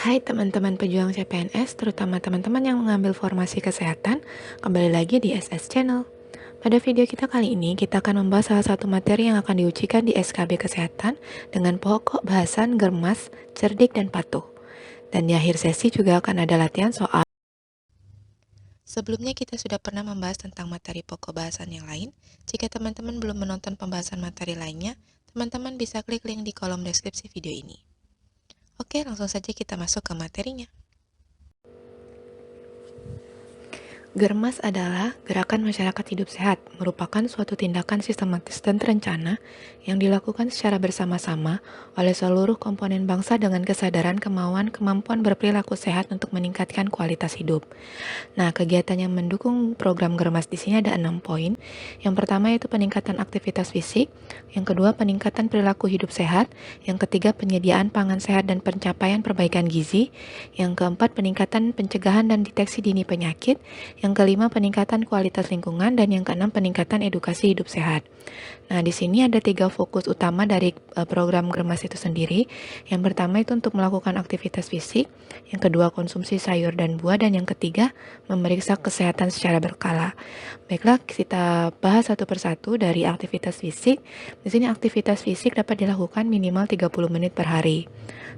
Hai teman-teman pejuang CPNS, terutama teman-teman yang mengambil formasi kesehatan, kembali lagi di SS Channel. Pada video kita kali ini, kita akan membahas salah satu materi yang akan diujikan di SKB Kesehatan dengan pokok bahasan germas, cerdik, dan patuh. Dan di akhir sesi juga akan ada latihan soal. Sebelumnya kita sudah pernah membahas tentang materi pokok bahasan yang lain. Jika teman-teman belum menonton pembahasan materi lainnya, teman-teman bisa klik link di kolom deskripsi video ini. Oke, langsung saja kita masuk ke materinya. Germas adalah gerakan masyarakat hidup sehat, merupakan suatu tindakan sistematis dan terencana yang dilakukan secara bersama-sama oleh seluruh komponen bangsa dengan kesadaran, kemampuan berperilaku sehat untuk meningkatkan kualitas hidup. Nah, kegiatan yang mendukung program Germas di sini ada 6 poin. Yang pertama yaitu peningkatan aktivitas fisik, yang kedua peningkatan perilaku hidup sehat, yang ketiga penyediaan pangan sehat dan pencapaian perbaikan gizi, yang keempat peningkatan pencegahan dan deteksi dini penyakit, yang kelima peningkatan kualitas lingkungan, dan yang keenam peningkatan edukasi hidup sehat. Nah, di sini ada 3 fokus utama dari program Germas itu sendiri. Yang pertama itu untuk melakukan aktivitas fisik, yang kedua konsumsi sayur dan buah, dan yang ketiga memeriksa kesehatan secara berkala. Baiklah, kita bahas satu persatu dari aktivitas fisik. Di sini aktivitas fisik dapat dilakukan minimal 30 menit per hari.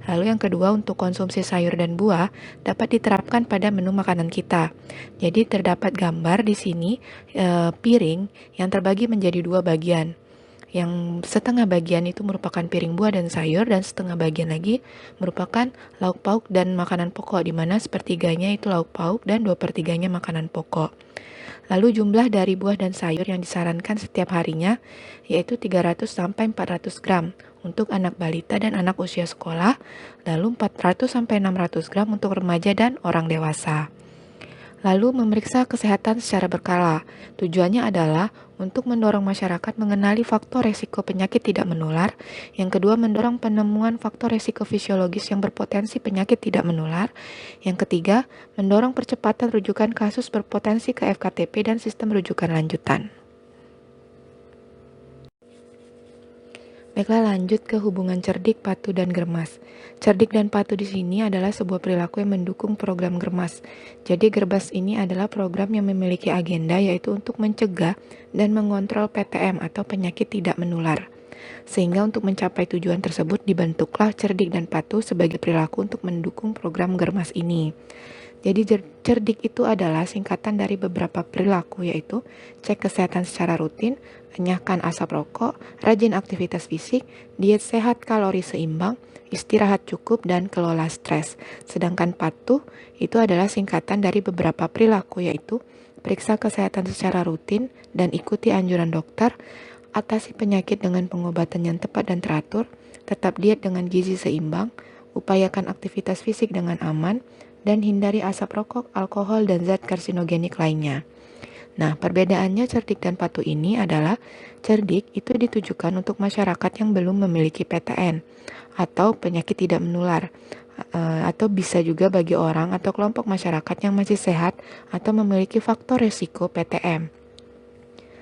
Lalu yang kedua untuk konsumsi sayur dan buah dapat diterapkan pada menu makanan kita. Jadi terdapat gambar di sini piring yang terbagi menjadi 2 bagian. Yang setengah bagian itu merupakan piring buah dan sayur, dan setengah bagian lagi merupakan lauk pauk dan makanan pokok, di mana sepertiganya itu lauk pauk dan 2/3-nya makanan pokok. Lalu jumlah dari buah dan sayur yang disarankan setiap harinya yaitu 300 sampai 400 gram untuk anak balita dan anak usia sekolah, lalu 400 sampai 600 gram untuk remaja dan orang dewasa. Lalu memeriksa kesehatan secara berkala. Tujuannya adalah untuk mendorong masyarakat mengenali faktor resiko penyakit tidak menular. Yang kedua, mendorong penemuan faktor resiko fisiologis yang berpotensi penyakit tidak menular. Yang ketiga, mendorong percepatan rujukan kasus berpotensi ke FKTP dan sistem rujukan lanjutan. Baiklah, lanjut ke hubungan cerdik, patuh, dan germas. Cerdik dan patuh di sini adalah sebuah perilaku yang mendukung program germas. Jadi germas ini adalah program yang memiliki agenda yaitu untuk mencegah dan mengontrol PTM atau penyakit tidak menular. Sehingga untuk mencapai tujuan tersebut dibentuklah cerdik dan patuh sebagai perilaku untuk mendukung program germas ini. Jadi cerdik itu adalah singkatan dari beberapa perilaku, yaitu cek kesehatan secara rutin, enyahkan asap rokok, rajin aktivitas fisik, diet sehat kalori seimbang, istirahat cukup, dan kelola stres. Sedangkan patuh itu adalah singkatan dari beberapa perilaku, yaitu periksa kesehatan secara rutin dan ikuti anjuran dokter, atasi penyakit dengan pengobatan yang tepat dan teratur, tetap diet dengan gizi seimbang, upayakan aktivitas fisik dengan aman, dan hindari asap rokok, alkohol, dan zat karsinogenik lainnya. Nah, perbedaannya cerdik dan patuh ini adalah cerdik itu ditujukan untuk masyarakat yang belum memiliki PTN atau penyakit tidak menular, atau bisa juga bagi orang atau kelompok masyarakat yang masih sehat atau memiliki faktor resiko PTM.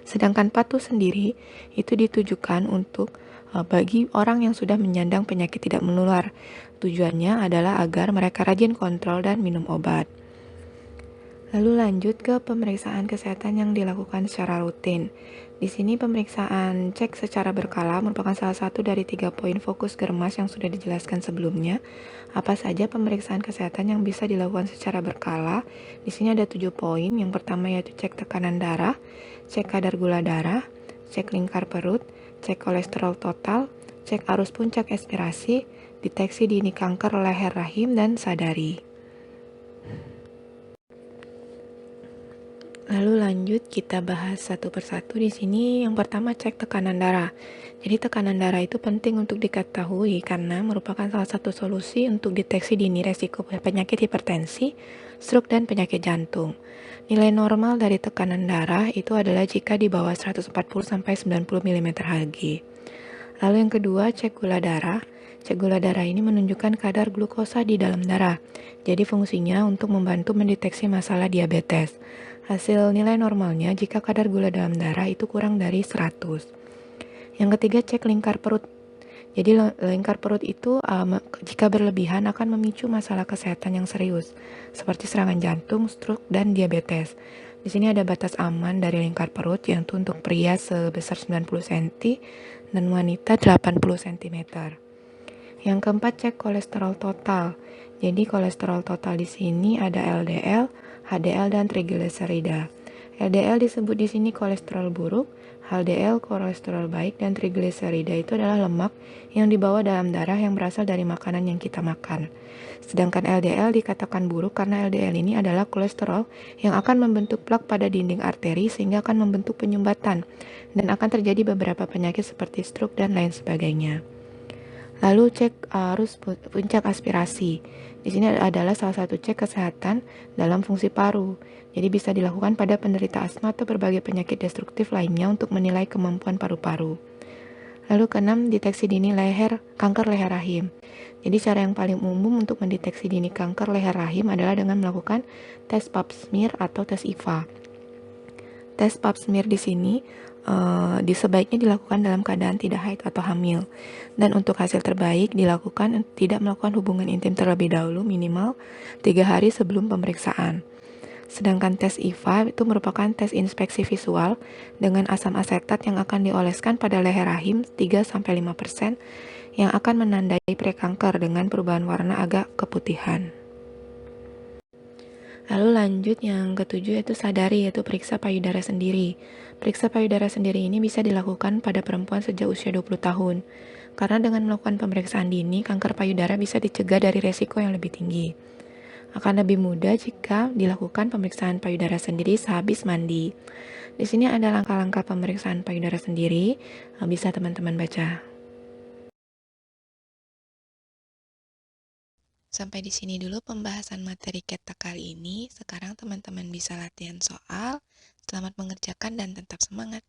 Sedangkan patuh sendiri itu ditujukan untuk bagi orang yang sudah menyandang penyakit tidak menular. Tujuannya adalah agar mereka rajin kontrol dan minum obat. Lalu lanjut ke pemeriksaan kesehatan yang dilakukan secara rutin. Di sini pemeriksaan cek secara berkala merupakan salah satu dari 3 poin fokus germas yang sudah dijelaskan sebelumnya. Apa saja pemeriksaan kesehatan yang bisa dilakukan secara berkala? Di sini ada 7 poin. Yang pertama yaitu cek tekanan darah, cek kadar gula darah, cek lingkar perut, cek kolesterol total, cek arus puncak ekspirasi, deteksi dini kanker leher rahim, dan sadari. Lalu lanjut kita bahas satu persatu. Di sini yang pertama cek tekanan darah. Jadi tekanan darah itu penting untuk diketahui karena merupakan salah satu solusi untuk deteksi dini resiko penyakit hipertensi, stroke, dan penyakit jantung. Nilai normal dari tekanan darah itu adalah jika di bawah 140 sampai 90 mm Hg. Lalu yang kedua cek gula darah. Cek gula darah ini menunjukkan kadar glukosa di dalam darah. Jadi fungsinya untuk membantu mendeteksi masalah diabetes. Hasil nilai normalnya jika kadar gula dalam darah itu kurang dari 100. Yang ketiga cek lingkar perut. Jadi lingkar perut itu jika berlebihan akan memicu masalah kesehatan yang serius, seperti serangan jantung, stroke, dan diabetes. Di sini ada batas aman dari lingkar perut, yaitu untuk pria sebesar 90 cm dan wanita 80 cm. Yang keempat, cek kolesterol total. Jadi kolesterol total di sini ada LDL, HDL, dan trigliserida. LDL disebut di sini kolesterol buruk, HDL kolesterol baik, dan trigliserida itu adalah lemak yang dibawa dalam darah yang berasal dari makanan yang kita makan. Sedangkan LDL dikatakan buruk karena LDL ini adalah kolesterol yang akan membentuk plak pada dinding arteri sehingga akan membentuk penyumbatan dan akan terjadi beberapa penyakit seperti stroke dan lain sebagainya. Lalu cek arus puncak aspirasi. Di sini adalah salah satu cek kesehatan dalam fungsi paru. Jadi bisa dilakukan pada penderita asma atau berbagai penyakit destruktif lainnya untuk menilai kemampuan paru-paru. Lalu keenam, deteksi dini kanker leher rahim. Jadi cara yang paling umum untuk mendeteksi dini kanker leher rahim adalah dengan melakukan tes pap smear atau tes IVA. Tes pap smear di sini sebaiknya dilakukan dalam keadaan tidak haid atau hamil. Dan untuk hasil terbaik dilakukan tidak melakukan hubungan intim terlebih dahulu minimal 3 hari sebelum pemeriksaan. Sedangkan tes IVA itu merupakan tes inspeksi visual dengan asam asetat yang akan dioleskan pada leher rahim 3-5% yang akan menandai prekanker dengan perubahan warna agak keputihan. Lalu lanjut yang ketujuh yaitu sadari, yaitu periksa payudara sendiri. Periksa payudara sendiri ini bisa dilakukan pada perempuan sejak usia 20 tahun. Karena dengan melakukan pemeriksaan dini, kanker payudara bisa dicegah dari resiko yang lebih tinggi. Akan lebih mudah jika dilakukan pemeriksaan payudara sendiri sehabis mandi. Di sini ada langkah-langkah pemeriksaan payudara sendiri, bisa teman-teman baca. Sampai di sini dulu pembahasan materi ketak kali ini. Sekarang teman-teman bisa latihan soal. Selamat mengerjakan dan tetap semangat.